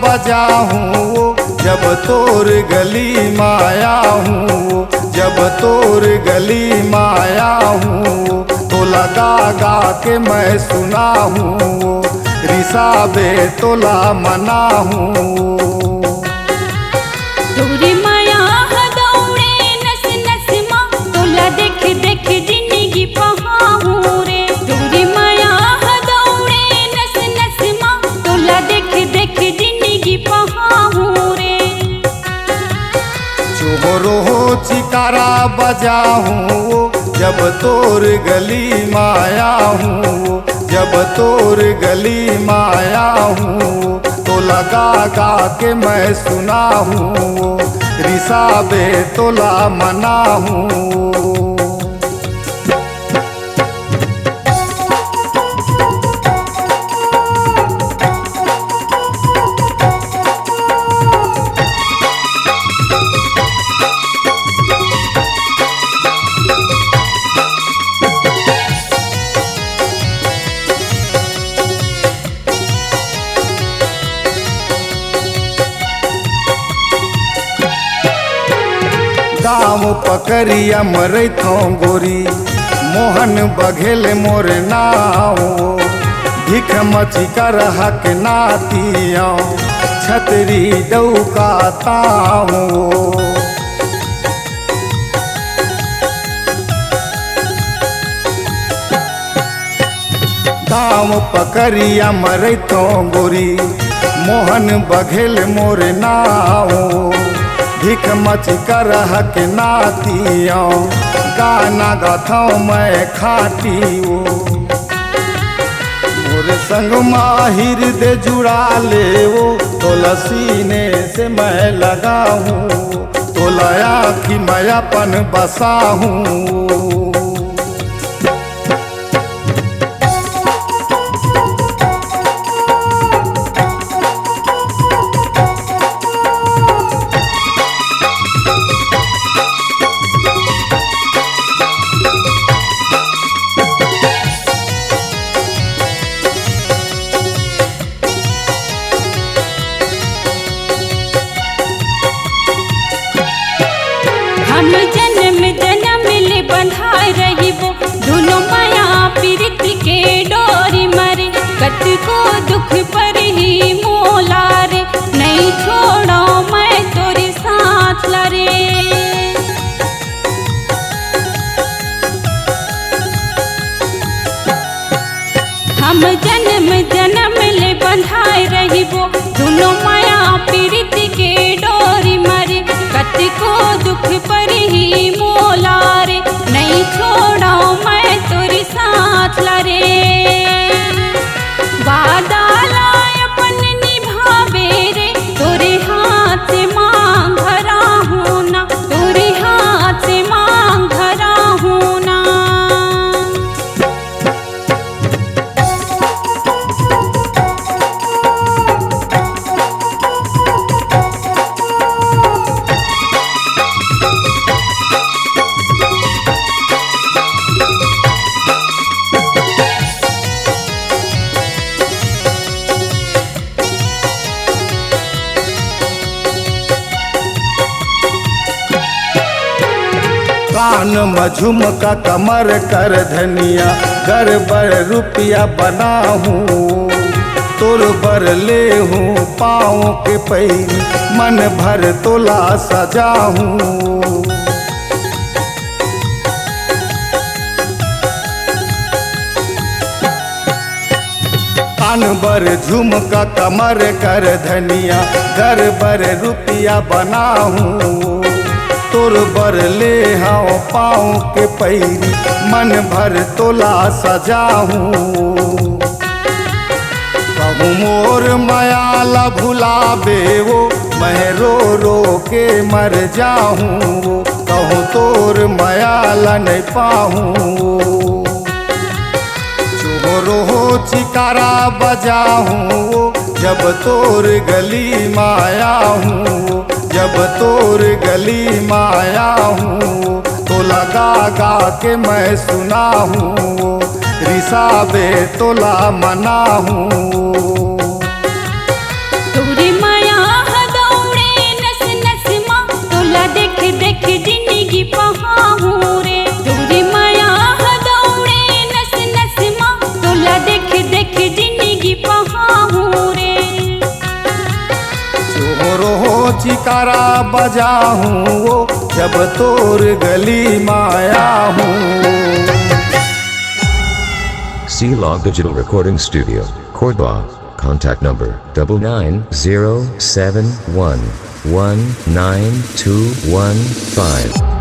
बजा हूँ जब तोर गली माया हूँ, जब तोर गली माया हूँ तो लगा गा के मैं सुना हूँ, रिसाबे तोला मना हूँ। तोरी माया हदौड़े नस नस मा तोला देख देख जिंदगी पहाऊं रे। तोरी माया हदौड़े नस नस मा तोला देख देख जिंदगी पहाऊं रे। चोरो हो चिकारा बजा हूँ जब तोर गली माया हूँ, जब तोर गली माया हूँ तो लगा गा के मैं सुना हूँ, रिसाबे तोला मना हूँ। गाँव पकड़िया मरैथों गोरी मोहन बघेल मोर नाव, भिख मची कर हक नातिया छतरी डौका ताऊ। गाँव पकड़िया मरैथों गोरी मोहन बघेल मोर नाव, भिख मच कर हक नातियों गाना गाथों मैं खाटियो। मोर संग माहिर दे जुड़ा ले वो तोला सीने से मैं लगा हूँ, तोला आँखी मैं अपन बसा हूँ। हम जन्म जन्म ले बंधाए रहिबो दोनों माया पीरित के डोरी मरे। कत को दुख पर ही मोला रे नहीं छोड़ो मैं तोरे साथ लरे। हम जन्म जन्म ले बंधाए रहिबो दोनों माया पीरित के डोरी मरे। कत को दुख पर ही मोला रे नहीं छोड़ो मैं तोरे साथ लरे। वादा लाय अपन निभावे रे तोरे हाथ से मांग भरा हूँ ना, तोरे हाथ से मांग भरा हूँ ना। कान मझुम का कमर कर धनिया घर बर रुपया बना हूँ, तोर बर ले हूँ पाँव के पैरी मन भर तोला सजा हूँ। कान बर झुमका कमर कर धनिया घर बर रुपया बना हूँ, तोर बर ले हाँ पाँव के पैरी मन भर तोला सजा हूँ। कहूँ मोर मयाला भुलाबे वो मैं रो रो के मर जाऊँ, कहूँ तोर मयाला नहीं पाऊँ। चोरो हो चिकारा बजा हूँ जब तोर गली माया हूँ, जब तोर गली माया हूँ तो लगा गा के मैं सुना हूँ, रिसाबे तोला मना हूँ। तोरी चिकारा बजा हूँ वो जब तोर गली माया हूँ। C-Log Digital Recording Studio, Cordoba. Contact number 9907119215.